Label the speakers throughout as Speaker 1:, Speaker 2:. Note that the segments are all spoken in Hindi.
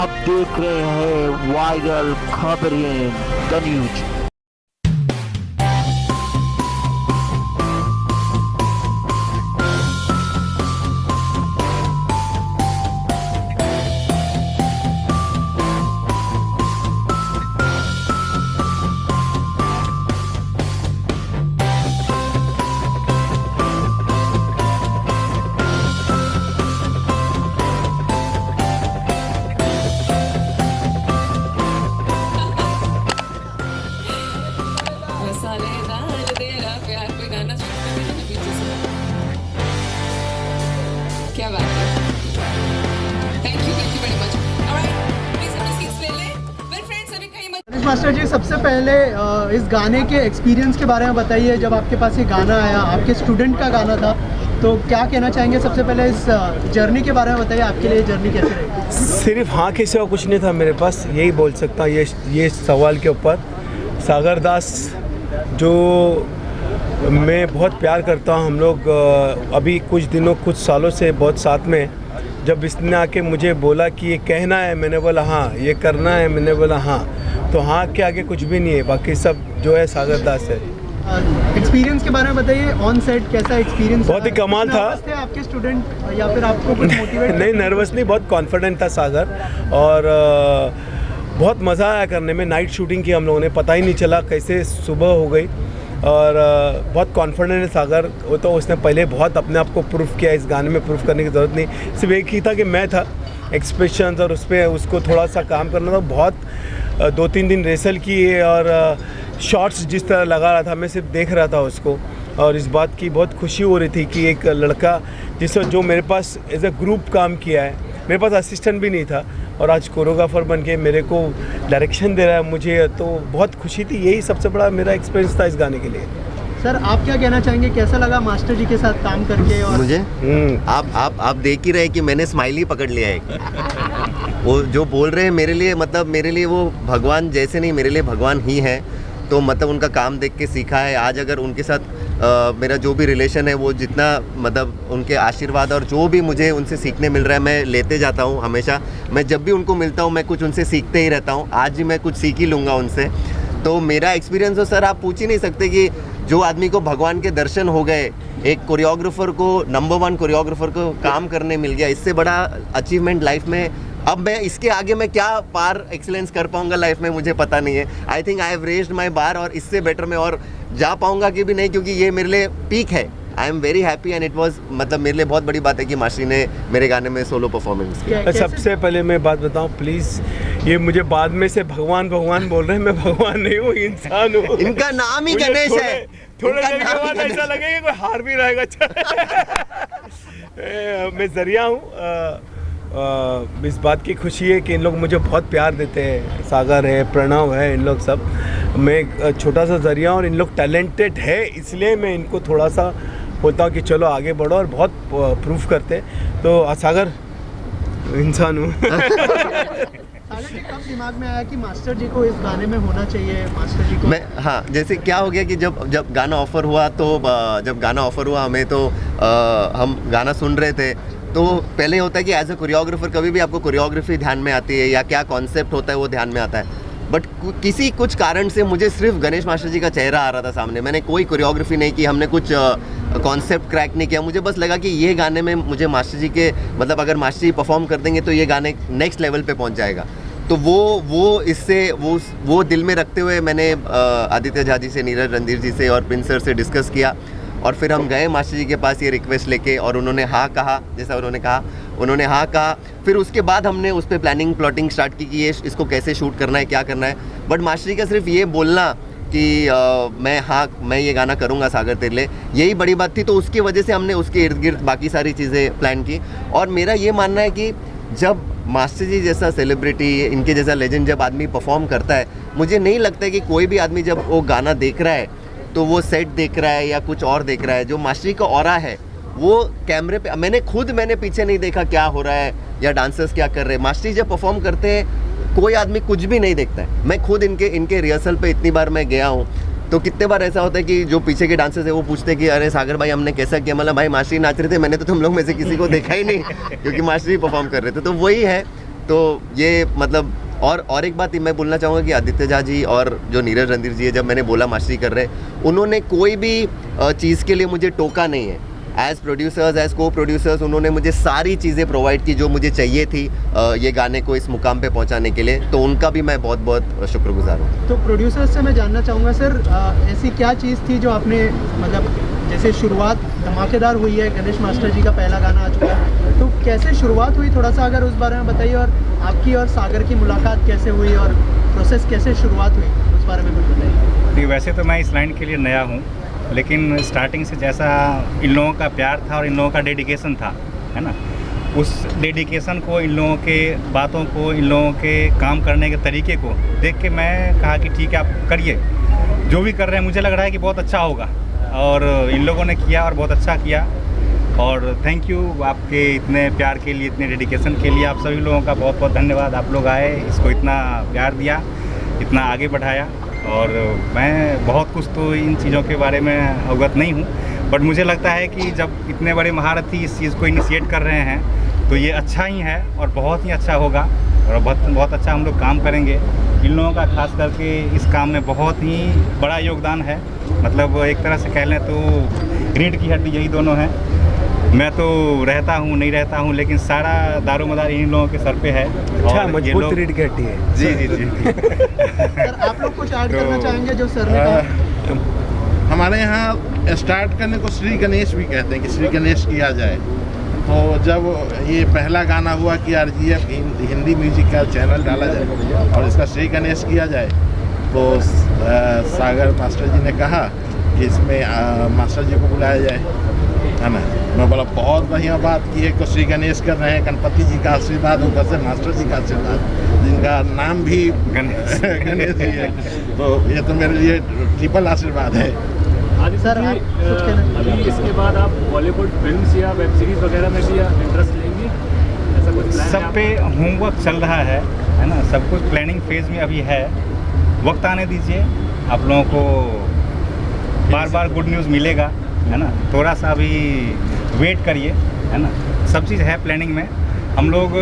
Speaker 1: आप देख रहे हैं वायरल खबरें द न्यूज।
Speaker 2: मसालेदार तेरा प्यार पे गाना शुरू कर देना पीछे से। क्या बात है, thank you very much. Alright, please अपनी सीट्स ले लें। वेल फ्रेंड्स, अभी कहीं मत।
Speaker 3: गणेश मास्टर जी, सबसे पहले इस गाने के एक्सपीरियंस के बारे में बताइए। जब आपके पास ये गाना आया, आपके स्टूडेंट का गाना था, तो क्या कहना चाहेंगे? सबसे पहले इस जर्नी के बारे में बताइए, आपके लिए जर्नी कैसे रही?
Speaker 4: सिर्फ हाँ के सिवा कुछ नहीं था मेरे पास, यही बोल सकता हूँ ये सवाल के ऊपर। सागर दास जो मैं बहुत प्यार करता हूँ, हम लोग अभी कुछ सालों से बहुत साथ में। जब इसने आके मुझे बोला कि ये कहना है, मैंने बोला हाँ, ये करना है, मैंने बोला हाँ। तो हाँ के आगे कुछ भी नहीं है, बाकी सब जो है सागर दास है।
Speaker 3: एक्सपीरियंस के बारे में बताइए, ऑन सेट कैसा एक्सपीरियंस?
Speaker 4: बहुत ही कमाल था।
Speaker 3: थे आपके स्टूडेंट या फिर आपको कुछ मोटिवेट?
Speaker 4: नहीं, नर्वस नहीं, बहुत कॉन्फिडेंट था सागर। और बहुत मज़ा आया करने में। नाइट शूटिंग की हम लोगों ने, पता ही नहीं चला कैसे सुबह हो गई। और बहुत कॉन्फिडेंट है सागर। वो तो उसने पहले बहुत अपने आप को प्रूफ किया, इस गाने में प्रूफ करने की ज़रूरत नहीं, सिर्फ एक ही था कि मैं था। एक्सप्रेशंस और उस पर उसको थोड़ा सा काम करना था। बहुत 2-3 दिन रेसल किए और शॉट्स जिस तरह लगा रहा था, मैं सिर्फ देख रहा था उसको। और इस बात की बहुत खुशी हो रही थी कि एक लड़का जिससे जो मेरे पास एज अ ग्रुप काम किया है, मेरे पास असिस्टेंट भी नहीं था, और आज कोरियोग्राफर बन के मेरे को डायरेक्शन दे रहा है मुझे, तो बहुत खुशी थी। यही सबसे बड़ा मेरा एक्सपीरियंस था इस गाने के लिए।
Speaker 3: सर, आप क्या कहना चाहेंगे, कैसा लगा मास्टर जी के साथ काम करके? और
Speaker 5: मुझे आप देख ही रहे कि मैंने स्माइल ही पकड़ लिया है। वो जो बोल रहे हैं मेरे लिए, मतलब मेरे लिए वो भगवान जैसे नहीं, मेरे लिए भगवान ही है। तो मतलब उनका काम देख के सीखा है। आज अगर उनके साथ मेरा जो भी रिलेशन है, वो जितना मतलब उनके आशीर्वाद और जो भी मुझे उनसे सीखने मिल रहा है, मैं लेते जाता हूँ हमेशा। मैं जब भी उनको मिलता हूँ, मैं कुछ उनसे सीखते ही रहता हूँ। आज भी मैं कुछ सीख ही लूँगा उनसे। तो मेरा एक्सपीरियंस तो सर आप पूछ ही नहीं सकते कि जो आदमी को भगवान के दर्शन हो गए, एक कोरियोग्राफर को, नंबर 1 कोरियोग्राफर को काम करने मिल गया, इससे बड़ा अचीवमेंट लाइफ में अब मैं इसके आगे मैं क्या पार एक्सीलेंस कर पाऊंगा लाइफ में, मुझे पता नहीं है। I think I have raised my bar, और इससे बेटर मैं और जा पाऊंगा कि भी नहीं, क्योंकि ये मेरे लिए पीक है। I am very happy and it was, मतलब मेरे लिए बहुत बड़ी बात है कि मास्टर ने मेरे गाने में सोलो परफॉर्मेंस किया।
Speaker 4: सबसे पहले मैं बात बताऊं प्लीज़, ये मुझे बाद में से भगवान भगवान बोल रहे हैं, मैं भगवान नहीं हूँ, इंसान हूँ।
Speaker 5: इनका नाम ही गणेश है।
Speaker 4: थोड़े देर के बाद ऐसा लगेगा कोई हार भी रहेगा। मैं जरिया हूँ। इस बात की खुशी है कि इन लोग मुझे बहुत प्यार देते हैं। सागर है, प्रणव है, इन लोग सब। मैं एक छोटा सा जरिया, और इन लोग टैलेंटेड है, इसलिए मैं इनको थोड़ा सा बोलता हूँ कि चलो आगे बढ़ो, और बहुत प्रूफ करते। तो सागर इंसान हूँ।
Speaker 3: सागर जी, कब दिमाग में आया कि मास्टर जी को इस गाने में होना चाहिए? मास्टर जी को
Speaker 5: मैं, हाँ, जैसे क्या हो गया कि जब गाना ऑफ़र हुआ, तो जब गाना ऑफ़र हुआ हमें, तो हम गाना सुन रहे थे। तो पहले होता है कि एज ए कोरियोग्राफर कभी भी आपको कोरियोग्राफी ध्यान में आती है, या क्या कॉन्सेप्ट होता है वो ध्यान में आता है। बट कुछ कारण से मुझे सिर्फ गणेश मास्टर जी का चेहरा आ रहा था सामने। मैंने कोई कोरियोग्राफी नहीं की, हमने कुछ कॉन्सेप्ट क्रैक नहीं किया। मुझे बस लगा कि ये गाने में मुझे मास्टर जी के, मतलब अगर मास्टर जी परफॉर्म कर देंगे तो ये गाने नेक्स्ट लेवल पे पहुंच जाएगा। तो वो दिल में रखते हुए मैंने आदित्य झा जी से, नीरज रणधीर जी से और प्रिंस सर से डिस्कस किया, और फिर हम गए मास्टर जी के पास ये रिक्वेस्ट लेके, और उन्होंने हाँ कहा। जैसा उन्होंने कहा, उन्होंने हाँ कहा। फिर उसके बाद हमने उस पर प्लाटिंग स्टार्ट की कि ये इसको कैसे शूट करना है, क्या करना है। बट मास्टर जी का सिर्फ ये बोलना कि मैं ये गाना करूँगा सागर तेरे लिए, यही बड़ी बात थी। तो उसकी वजह से हमने उसके इर्द गिर्द बाकी सारी चीज़ें प्लान की। और मेरा ये मानना है कि जब मास्टर जी जैसा सेलिब्रिटी, इनके जैसा लेजेंड जब आदमी परफॉर्म करता है, मुझे नहीं लगता है कि कोई भी आदमी जब वो गाना देख रहा है तो वो सेट देख रहा है या कुछ और देख रहा है। जो मास्टर जी का ऑरा है वो कैमरे पे, मैंने पीछे नहीं देखा क्या हो रहा है या डांसर्स क्या कर रहे हैं। मास्टर जी जब परफॉर्म करते हैं कोई आदमी कुछ भी नहीं देखता है। मैं खुद इनके रिहर्सल पे इतनी बार मैं गया हूँ, तो कितने बार ऐसा होता है कि जो पीछे के डांसर्स है वो पूछते हैं कि अरे सागर भाई हमने कैसा किया, मतलब भाई मास्टर जी नाच रहे थे, मैंने तो तुम लोग में से किसी को देखा ही नहीं, क्योंकि मास्टर जी परफॉर्म कर रहे थे। तो वही है तो ये मतलब और एक बात मैं बोलना चाहूँगा कि आदित्य झा जी और जो नीरज रणधीर जी है, जब मैंने बोला मास्टर जी कर रहे हैं, उन्होंने कोई भी चीज़ के लिए मुझे टोका नहीं है। एज प्रोड्यूसर्स, एज को प्रोड्यूसर्स उन्होंने मुझे सारी चीज़ें प्रोवाइड की जो मुझे चाहिए थी ये गाने को इस मुकाम पे पहुंचाने के लिए, तो उनका भी मैं बहुत बहुत शुक्रगुजार हूँ।
Speaker 3: तो प्रोड्यूसर्स से मैं जानना चाहूँगा सर, ऐसी क्या चीज़ थी जो आपने मतलब जैसे शुरुआत धमाकेदार हुई है, गणेश मास्टर जी का पहला गाना आ चुका है, तो कैसे शुरुआत हुई, थोड़ा सा अगर उस बारे में बताइए, और आपकी और सागर की मुलाकात कैसे हुई और प्रोसेस कैसे शुरुआत हुई, उस बारे में कुछ बताइए।
Speaker 6: वैसे तो मैं इस लाइन के लिए नया हूँ, लेकिन स्टार्टिंग से जैसा इन लोगों का प्यार था और इन लोगों का डेडिकेशन था, है ना, उस डेडिकेशन को, इन लोगों के बातों को, इन लोगों के काम करने के तरीके को देख के मैं कहा कि ठीक है आप करिए, जो भी कर रहे हैं मुझे लग रहा है कि बहुत अच्छा होगा, और इन लोगों ने किया और बहुत अच्छा किया। और थैंक यू आपके इतने प्यार के लिए, इतने डेडिकेशन के लिए, आप सभी लोगों का बहुत बहुत धन्यवाद। आप लोग आए, इसको इतना प्यार दिया, इतना आगे बढ़ाया, और मैं बहुत कुछ तो इन चीज़ों के बारे में अवगत नहीं हूँ, बट मुझे लगता है कि जब इतने बड़े महारथी इस चीज़ को इनिशिएट कर रहे हैं तो ये अच्छा ही है और बहुत ही अच्छा होगा, और बहुत अच्छा हम लोग काम करेंगे। इन लोगों का खास करके इस काम में बहुत ही बड़ा योगदान है, मतलब एक तरह से कह लें तो रीढ़ की हड्डी यही दोनों हैं। मैं तो रहता हूँ नहीं रहता हूँ, लेकिन सारा दारोमदार इन लोगों के सर पे है।
Speaker 4: अच्छा, मजबूत रीढ़ की हड्डी है।
Speaker 6: जी जी जी।
Speaker 3: सर आप लोग कुछ ऐड करना चाहेंगे जो सर ने कहा?
Speaker 7: हमारे यहाँ स्टार्ट करने को श्री गणेश भी कहते हैं कि श्री गणेश किया जाए। तो जब ये पहला गाना हुआ कि RGF हिंदी म्यूजिक का चैनल डाला जाए और इसका श्री गणेश किया जाए, तो सागर मास्टर जी ने कहा कि इसमें मास्टर जी को बुलाया जाए, है ना। मैं बोला बहुत बढ़िया बात की है, को श्री गणेश कर रहे हैं, गणपति जी का आशीर्वाद, ऊपर से मास्टर जी का आशीर्वाद, जिनका नाम भी गणेश जी है, तो ये तो मेरे लिए ट्रिपल आशीर्वाद है।
Speaker 3: सर आप कुछ कहना?
Speaker 8: अभी इसके बाद आप बॉलीवुड फिल्म्स या वेब सीरीज वगैरह में भी इंटरेस्ट लेंगे, ऐसा कुछ प्लान है
Speaker 6: सब पे होमवर्क चल रहा है ना, सब कुछ प्लानिंग फेज में अभी है। वक्त आने दीजिए, आप लोगों को बार बार गुड न्यूज़ मिलेगा, है ना। थोड़ा सा अभी वेट करिए, है ना। सब चीज़ है प्लानिंग में। हम लोग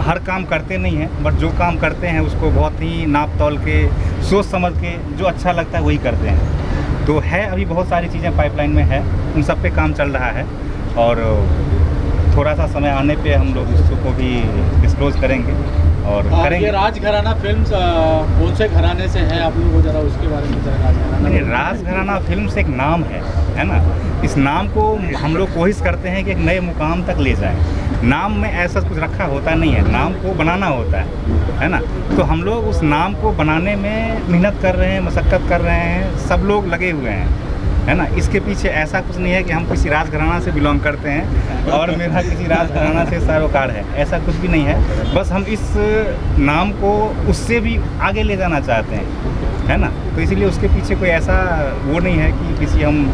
Speaker 6: हर काम करते नहीं हैं, बट जो काम करते हैं उसको बहुत ही नाप तौल के, सोच समझ के, जो अच्छा लगता है वही करते हैं। तो है अभी बहुत सारी चीज़ें पाइपलाइन में है, उन सब पे काम चल रहा है, और थोड़ा सा समय आने पे हम लोग उसको भी डिस्क्लोज करेंगे और करेंगे।
Speaker 8: ये राजघराना फिल्म्स कौन से घराने से हैं, आप लोगों को जरा उसके बारे में जरा
Speaker 6: राजघराना फिल्म्स एक नाम है ना। इस नाम को हम लोग कोशिश करते हैं कि एक नए मुकाम तक ले जाएं। नाम में ऐसा कुछ रखा होता नहीं है, नाम को बनाना होता है ना। तो हम लोग उस नाम को बनाने में मेहनत कर रहे हैं, मशक्क़त कर रहे हैं, सब लोग लगे हुए हैं, है ना। इसके पीछे ऐसा कुछ नहीं है कि हम किसी राजघराना से बिलोंग करते हैं और मेरा किसी राजघराना से सरोकार है, ऐसा कुछ भी नहीं है। बस हम इस नाम को उससे भी आगे ले जाना चाहते हैं, है ना। तो इसीलिए उसके पीछे कोई ऐसा वो नहीं है कि किसी हम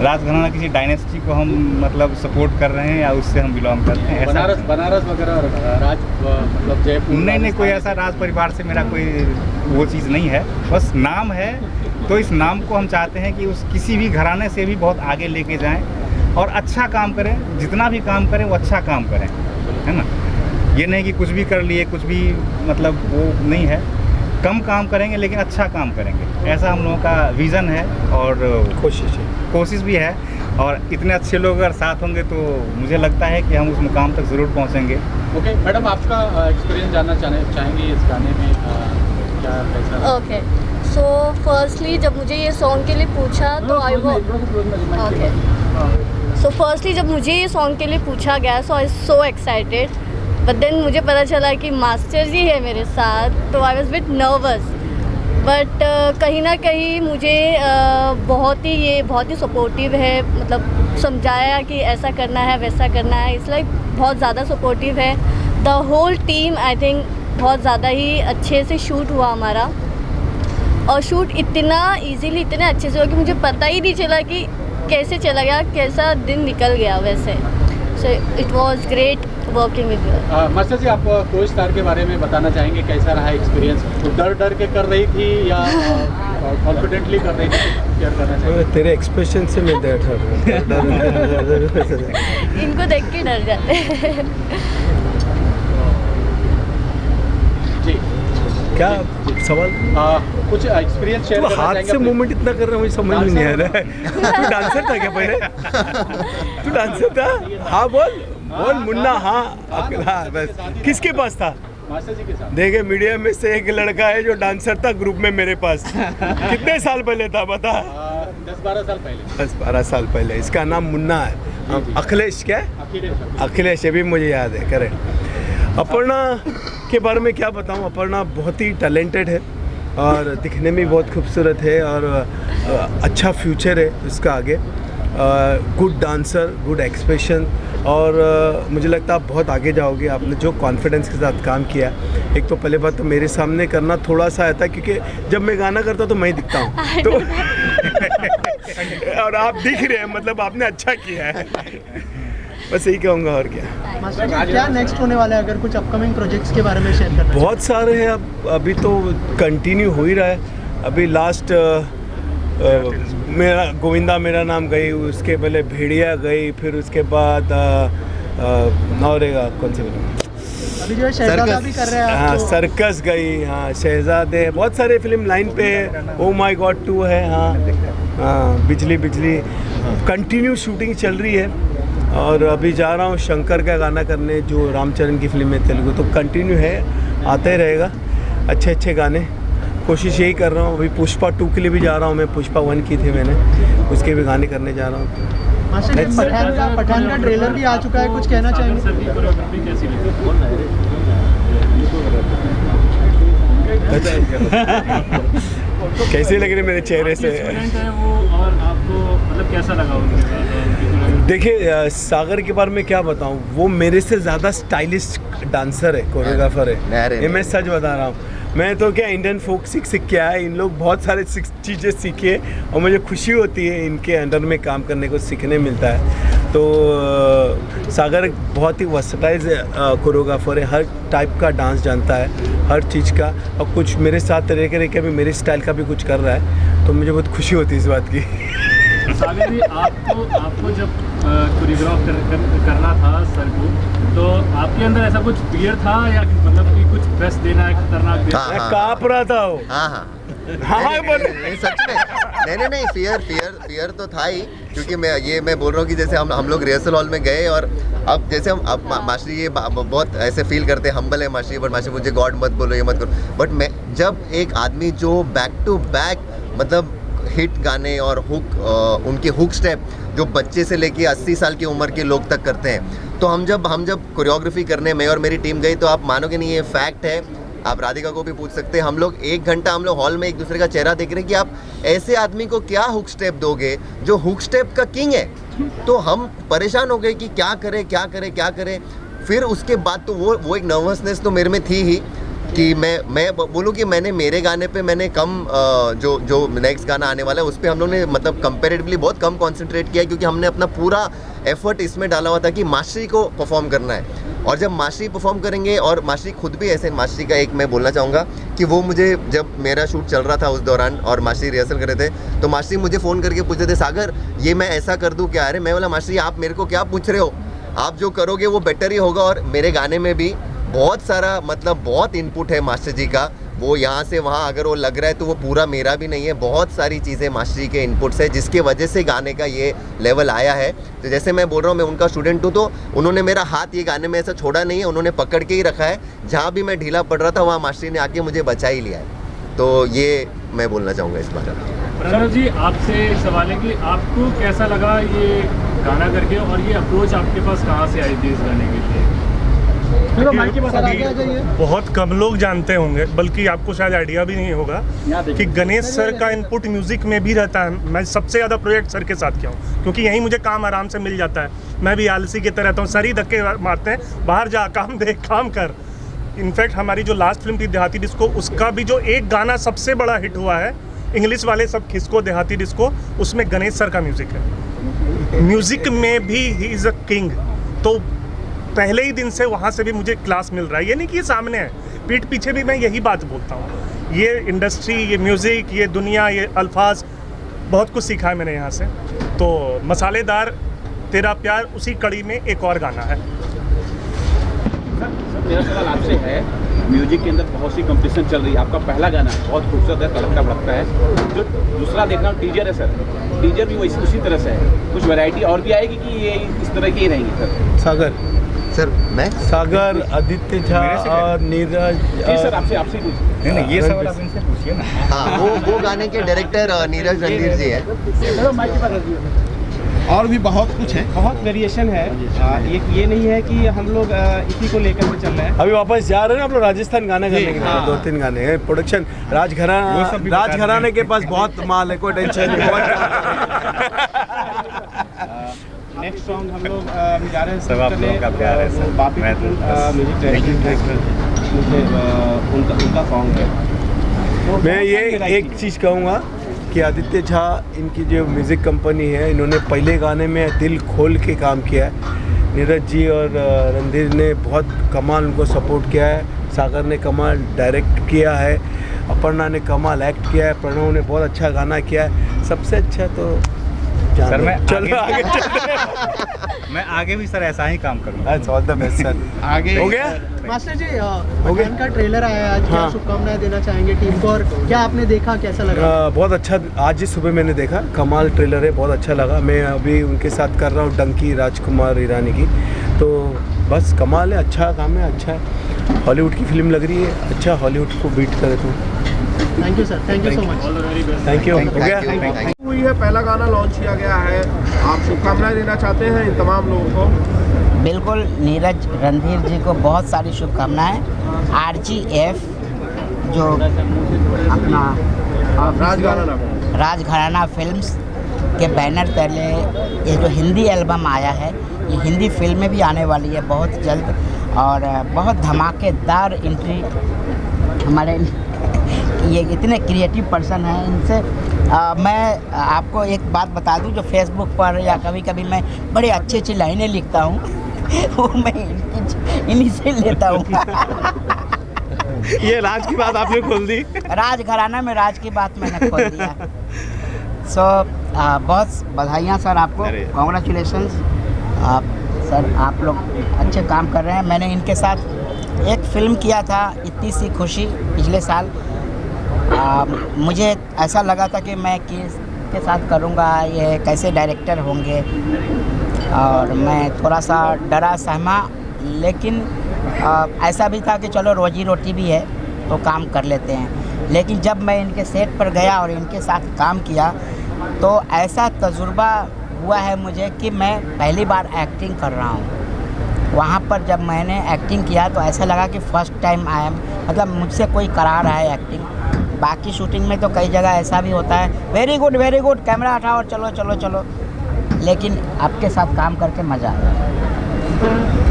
Speaker 6: राजघराना, किसी डायनेस्टी को हम मतलब सपोर्ट कर रहे हैं या उससे हम बिलोंग करते हैं, ऐसा
Speaker 8: बनारस वगैरह राज मतलब जयपुर
Speaker 6: नहीं, कोई ऐसा राज परिवार से मेरा कोई वो चीज़ नहीं है। बस नाम है, तो इस नाम को हम चाहते हैं कि उस किसी भी घराने से भी बहुत आगे लेके जाएं और अच्छा काम करें। जितना भी काम करें वो अच्छा काम करें, है ना। ये नहीं कि कुछ भी कर लिए, कुछ भी मतलब वो नहीं है। कम काम करेंगे लेकिन अच्छा काम करेंगे, ऐसा हम लोगों का विज़न है और कोशिश भी है। और इतने अच्छे लोग अगर साथ होंगे तो मुझे लगता है कि हम उस मुकाम तक ज़रूर पहुंचेंगे।
Speaker 8: ओके मैडम, आपका एक्सपीरियंस जानना चाहेंगे इस गाने में क्या कैसा?
Speaker 9: ओके, सो फर्स्टली जब मुझे ये सॉन्ग के लिए पूछा तो सो फर्स्टली जब मुझे ये सॉन्ग के लिए पूछा गया, सो आई सो एक्साइटेड, बट देन मुझे पता चला कि मास्टर जी है मेरे साथ, तो I was bit nervous, but कहीं ना कहीं मुझे बहुत ही सपोर्टिव है, मतलब समझाया कि ऐसा करना है, वैसा करना है। इट्स लाइक बहुत ज़्यादा सपोर्टिव है। The whole team I think बहुत ज़्यादा ही अच्छे से शूट हुआ हमारा, और शूट इतना इजीली, इतने अच्छे से हुआ कि मुझे पता ही नहीं चला कि कैसे चला गया, कैसा दिन निकल गया वैसे। So it was great working with you.
Speaker 8: Master ji, आप को स्टार के बारे में बताना चाहेंगे, कैसा रहा एक्सपीरियंस? तो डर के कर रही थी या कॉन्फिडेंटली कर रही थी? शेयर करना चाहिए।
Speaker 4: तेरे एक्सप्रेशन से मैं डर
Speaker 9: इनको देख के डर जाते हैं।
Speaker 4: क्या सवाल?
Speaker 8: कुछ एक्सपीरियंस शेयर
Speaker 4: तो
Speaker 8: करना
Speaker 4: हाथ
Speaker 8: चाहेंगे
Speaker 4: से
Speaker 8: अपने?
Speaker 4: मूवमेंट इतना कर रहा है मुझे समझ में नहीं आ रहा है। तू डांसर था क्या पहले? तू डांसर था? हाँ बोल मुन्ना। हाँ बस किसके पास था?
Speaker 8: मास्टर जी के साथ।
Speaker 4: देखे मीडिया में से एक लड़का है जो डांसर था ग्रुप में मेरे पास। कितने साल पहले था बता?
Speaker 8: 10-12 साल पहले।
Speaker 4: 10-12 साल पहले। इसका नाम मुन्ना है। अखिलेश क्या है? अखिलेश ये भी मुझे याद है, करेक्ट। अपर्णा के बारे में क्या बताऊं? अपर्णा बहुत ही टैलेंटेड है और दिखने में बहुत खूबसूरत है और अच्छा फ्यूचर है उसका आगे। गुड डांसर, गुड एक्सप्रेशन और मुझे लगता है आप बहुत आगे जाओगे। आपने जो कॉन्फिडेंस के साथ काम किया, एक तो पहले बात तो मेरे सामने करना थोड़ा सा आता है क्योंकि जब मैं गाना करता तो मैं दिखता हूँ तो और आप दिख रहे हैं, मतलब आपने अच्छा किया है। बस यही कहूँगा और क्या।
Speaker 3: मास्टर जी क्या नेक्स्ट होने वाला है, अगर कुछ अपकमिंग प्रोजेक्ट्स के बारे में शेयर करना है?
Speaker 4: बहुत सारे हैं। अब अभी तो कंटिन्यू हो ही रहा है। अभी लास्ट मेरा गोविंदा मेरा नाम गई, उसके पहले भेड़िया गई, फिर उसके बाद और कौन सी फिल्म?
Speaker 3: अभी जो है शहजादा भी कर रहे हैं आप
Speaker 4: हाँ
Speaker 3: तो-
Speaker 4: सर्कस गई, हाँ शहजादे, बहुत सारे फिल्म लाइन पे है। ओ माय गॉड 2 है, हाँ बिजली कंटिन्यू शूटिंग चल रही है। और अभी जा रहा हूँ शंकर का गाना करने, जो रामचरण की फिल्म है तेलुगु, तो कंटिन्यू है, आता ही रहेगा अच्छे गाने। कोशिश यही कर रहा हूँ। अभी पुष्पा 2 के लिए भी जा रहा हूँ मैं, पुष्पा 1 की थी मैंने, उसके भी गाने करने जा रहा हूँ।
Speaker 3: मास्टर जी पठान का ट्रेलर भी आ चुका है, कुछ कहना चाहेंगे?
Speaker 4: कैसे लग रहे मेरे चेहरे से?
Speaker 8: और आपको मतलब कैसा लगा?
Speaker 4: देखिए सागर के बारे में क्या बताऊं, वो मेरे से ज़्यादा स्टाइलिश डांसर है, कोरियोग्राफर है। ये मैं सच बता रहा हूँ। मैं तो क्या इंडियन फोक सीख के आया, इन लोग बहुत सारे चीज़ें सीखे और मुझे खुशी होती है इनके अंडर में काम करने को सीखने मिलता है। तो सागर बहुत ही वर्सटाइल कोरियोग्राफर है, हर टाइप का डांस जानता है, हर चीज़ का, और कुछ मेरे साथ रह के भी मेरे स्टाइल का भी कुछ कर रहा है, तो मुझे बहुत खुशी होती है इस बात की।
Speaker 8: सागर जी आपको जब कोरियोग्राफ करना था सर को, तो आपके अंदर ऐसा कुछ फियर था या मतलब कि कुछ बेस्ट देना है, खतरनाक देना?
Speaker 4: मैं काँप रहा था वो।
Speaker 5: हाँ बोले सच में। नहीं फियर तो था ही, क्योंकि मैं बोल रहा हूँ कि जैसे हम लोग रिहर्सल हॉल में गए और अब जैसे हम अब मास्टर ये बहुत ऐसे फील करते हैं, हम्बल है मास्टर, बट मास्टर मुझे गॉड मत बोलो, ये मत करो। बट मैं जब एक आदमी जो बैक टू बैक मतलब हिट गाने और हुक उनके हुक स्टेप जो बच्चे से लेके 80 साल की उम्र के लोग तक करते हैं, तो हम जब कोरियोग्राफी करने में और मेरी टीम गई, तो आप मानोगे नहीं, ये फैक्ट है, आप राधिका को भी पूछ सकते हैं। हम लोग 1 घंटा हम लोग हॉल में एक दूसरे का चेहरा देख रहे हैं कि आप ऐसे आदमी को क्या हुक स्टेप दोगे जो हुक स्टेप का किंग है। तो हम परेशान हो गए कि क्या करें। फिर उसके बाद तो वो एक नर्वसनेस तो मेरे में थी ही कि मैं बोलूँ कि मैंने मेरे गाने पे मैंने कम जो नेक्स्ट गाना आने वाला है उस पर हम लोग ने मतलब कंपेरेटिवली बहुत कम कंसंट्रेट किया, क्योंकि हमने अपना पूरा एफर्ट इसमें डाला हुआ था कि मास्टरी को परफॉर्म करना है। और जब मास्टरी परफॉर्म करेंगे, और मास्टरी खुद भी ऐसे, मास्टरी का एक मैं बोलना चाहूँगा कि वो मुझे जब मेरा शूट चल रहा था उस दौरान और मास्टरी रिहर्सल कर रहे थे, तो मास्टरी मुझे फ़ोन करके पूछ रहे थे, सागर ये मैं ऐसा कर दूँ क्या? अरे मैं बोला मास्टरी आप मेरे को क्या पूछ रहे हो, आप जो करोगे वो बेटर ही होगा। और मेरे गाने में भी बहुत सारा मतलब बहुत इनपुट है मास्टर जी का, वो यहाँ से वहाँ अगर वो लग रहा है तो वो पूरा मेरा भी नहीं है, बहुत सारी चीज़ें मास्टर जी के इनपुट्स है जिसके वजह से गाने का ये लेवल आया है। तो जैसे मैं बोल रहा हूँ, मैं उनका स्टूडेंट हूँ, तो उन्होंने मेरा हाथ ये गाने में ऐसा छोड़ा नहीं है, उन्होंने पकड़ के ही रखा है। जहाँ भी मैं ढीला पड़ रहा था वहाँ मास्टर जी ने आके मुझे बचा ही लिया है। तो ये मैं बोलना चाहूँगा इस बारे में।
Speaker 8: प्रणव जी आपसे सवाल है कि आपको कैसा लगा ये गाना करके, और ये अप्रोच आपके पास कहाँ से आई थी इस गाने के लिए?
Speaker 10: बहुत कम लोग जानते होंगे, बल्कि आपको शायद आइडिया भी नहीं होगा कि गणेश सर का इनपुट म्यूजिक में भी रहता है। मैं सबसे ज़्यादा प्रोजेक्ट सर के साथ किया हूँ, क्योंकि यहीं मुझे काम आराम से मिल जाता है। मैं भी आलसी की तरह रहता हूँ, सर ही धक्के मारते हैं, बाहर जा काम दे काम कर। इनफैक्ट हमारी जो लास्ट फिल्म थी देहाती डिस्को, उसका भी जो एक गाना सबसे बड़ा हिट हुआ है, इंग्लिश वाले सब खिसको देहाती डिस्को, उसमें गणेश सर का म्यूज़िक है। म्यूज़िक में भी ही इज़ अ किंग। तो पहले ही दिन से वहाँ से भी मुझे क्लास मिल रहा है। ये नहीं कि ये सामने है, पीठ पीछे भी मैं यही बात बोलता हूँ। ये इंडस्ट्री, ये म्यूज़िक, ये दुनिया, ये अल्फाज, बहुत कुछ सीखा है मैंने यहाँ से। तो मसालेदार तेरा प्यार उसी कड़ी में एक और गाना है।
Speaker 8: मेरा सवाल आपसे है
Speaker 11: म्यूजिक के अंदर बहुत सी कंपटीशन चल रही है। आपका पहला गाना बहुत खूबसूरत है, तड़कता भड़कता है। जो दूसरा देख रहा हूँ टीजर है सर, टीजर भी वैसी उसी तरह से है। कुछ वैरायटी और भी आएगी कि ये इस तरह की ही रहेंगी सर?
Speaker 4: सागर
Speaker 5: सर मैं
Speaker 4: सागर, आदित्य झा और नीरज।
Speaker 11: जी सर, आपसे ही पूछिए।
Speaker 6: नहीं ये सवाल आप इनसे पूछिए ना।
Speaker 5: हाँ, वो गाने के डायरेक्टर नीरज रणधीर जी है।
Speaker 12: और भी बहुत कुछ है, बहुत वेरिएशन है। ये नहीं है कि हम लोग इसी को लेकर के चल रहे हैं।
Speaker 4: अभी वापस जा रहे हैं ना आप लोग राजस्थान गाना करने के लिए। 2-3 गाने हैं प्रोडक्शन। राजघराने के पास बहुत माल है, कोई टेंशन नहीं।
Speaker 12: नेक्स्ट सॉन्ग हम लोग अभी जा रहे हैं
Speaker 6: सब आप लोगों का प्यार है सर।
Speaker 12: बापी म्यूजिक डायरेक्टर उनका सॉन्ग है।
Speaker 4: मैं ये एक चीज़ कहूँगा कि आदित्य झा इनकी जो म्यूज़िक कंपनी है, इन्होंने पहले गाने में दिल खोल के काम किया है। नीरज जी और रणधीर ने बहुत कमाल उनको सपोर्ट किया है। सागर ने कमाल डायरेक्ट किया है, अपर्णा ने कमाल एक्ट किया है, प्रणव ने बहुत अच्छा गाना किया है। सबसे अच्छा तो
Speaker 6: सर मैं
Speaker 4: आगे
Speaker 6: मैं आगे भी सर ऐसा ही काम करूँगा।
Speaker 4: All the best sir.
Speaker 12: आगे
Speaker 4: हो गया
Speaker 3: मास्टर जी, पठान का ट्रेलर आया है आज, क्या
Speaker 4: हाँ।
Speaker 3: शुभकामनाएं देना चाहेंगे टीम को और क्या आपने देखा, कैसा लगा?
Speaker 4: बहुत अच्छा, आज ही सुबह मैंने देखा, कमाल ट्रेलर है, बहुत अच्छा लगा। मैं अभी उनके साथ कर रहा हूँ डंकी राजकुमार ईरानी की, तो बस कमाल है, अच्छा काम है, अच्छा है। हॉलीवुड की फिल्म लग रही है, अच्छा हॉलीवुड को बीट कर दूँ।
Speaker 3: Thank you sir, thank you so much.
Speaker 4: Thank you. हो गया
Speaker 12: हुई है, पहला गाना लॉन्च किया गया है, आप शुभकामनाएं देना चाहते हैं इन तमाम लोगों को?
Speaker 13: बिल्कुल, नीरज रणधीर जी को बहुत सारी शुभकामनाएं। RGF जो अपना राजघराना फिल्म्स के बैनर तले ये जो हिंदी एल्बम आया है, ये हिंदी फिल्म में भी आने वाली है बहुत जल्द और बहुत धमाकेदार एंट्री। हमारे ये इतने क्रिएटिव पर्सन हैं, इनसे मैं आपको एक बात बता दूं, जो फेसबुक पर या कभी कभी मैं बड़े अच्छी लाइनें लिखता हूं वो मैं इन्हीं से लेता हूं।
Speaker 4: ये राज की बात आपने खोल दी।
Speaker 13: राजघराना में राज की बात मैंने खोल दिया। बहुत बधाइयाँ सर आपको, कॉन्ग्रेचुलेशंस। सर आप लोग अच्छे काम कर रहे हैं। मैंने इनके साथ एक फ़िल्म किया था, इतनी सी खुशी, पिछले साल। मुझे ऐसा लगा था कि मैं किसके साथ करूँगा, ये कैसे डायरेक्टर होंगे, और मैं थोड़ा सा डरा सहमा, लेकिन ऐसा भी था कि चलो रोजी रोटी भी है तो काम कर लेते हैं। लेकिन जब मैं इनके सेट पर गया और इनके साथ काम किया तो ऐसा तजुर्बा हुआ है मुझे कि मैं पहली बार एक्टिंग कर रहा हूँ। वहाँ पर जब मैंने एक्टिंग किया तो ऐसा लगा कि फ़र्स्ट टाइम आई एम, मतलब मुझसे कोई करा रहा है एक्टिंग। बाकी शूटिंग में तो कई जगह ऐसा भी होता है, वेरी गुड, कैमरा हटाओ और चलो चलो चलो, लेकिन आपके साथ काम करके मज़ा आया।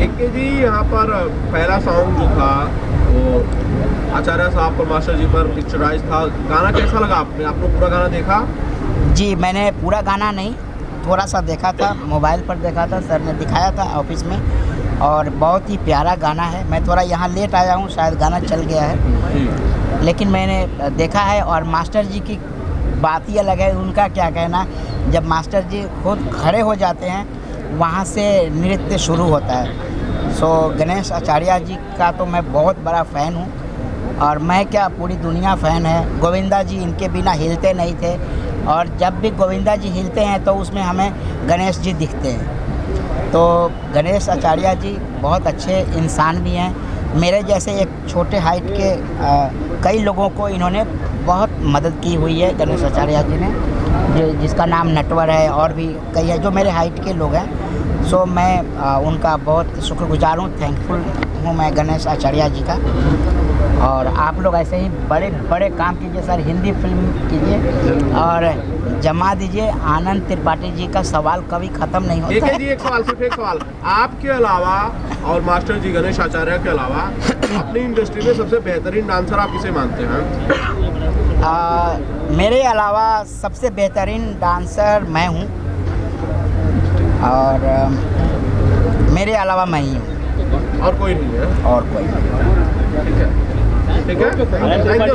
Speaker 12: एक जी, यहाँ पर पहला सॉन्ग जो था वो आचार्य साहब और मास्टर जी पर पिक्चराइज था, गाना कैसा लगा आपने पूरा गाना देखा?
Speaker 13: जी, मैंने पूरा गाना नहीं, थोड़ा सा देखा था, मोबाइल पर देखा था, सर ने दिखाया था ऑफिस में, और बहुत ही प्यारा गाना है। मैं थोड़ा यहाँ लेट आया हूँ, शायद गाना चल गया है, लेकिन मैंने देखा है। और मास्टर जी की बात ही अलग है, उनका क्या कहना, जब मास्टर जी खुद खड़े हो जाते हैं वहाँ से नृत्य शुरू होता है। सो गणेश आचार्य जी का तो मैं बहुत बड़ा फ़ैन हूँ, और मैं क्या पूरी दुनिया फ़ैन है। गोविंदा जी इनके बिना हिलते नहीं थे, और जब भी गोविंदा जी हिलते हैं तो उसमें हमें गणेश जी दिखते हैं। तो गणेश आचार्य जी बहुत अच्छे इंसान भी हैं। मेरे जैसे एक छोटे हाइट के कई लोगों को इन्होंने बहुत मदद की हुई है, गणेश आचार्य जी ने, जिसका नाम नटवर है, और भी कई है जो मेरे हाइट के लोग हैं। सो मैं उनका बहुत शुक्रगुजार हूँ, थैंकफुल हूँ मैं गणेश आचार्य जी का। और आप लोग ऐसे ही बड़े बड़े काम कीजिए सर, हिंदी फिल्म कीजिए और जमा दीजिए। आनंद त्रिपाठी जी का सवाल कभी ख़त्म नहीं होता है।
Speaker 12: एक सवाल, सिर्फ एक सवाल, आपके अलावा और मास्टर जी गणेश आचार्य के अलावा अपनी इंडस्ट्री में सबसे बेहतरीन डांसर आप किसे मानते हैं?
Speaker 13: मेरे अलावा सबसे बेहतरीन डांसर मैं हूँ, और मेरे अलावा मैं ही हूँ,
Speaker 12: और कोई नहीं है।
Speaker 13: और कोई नहीं।
Speaker 12: ठीक है, थैंक यू।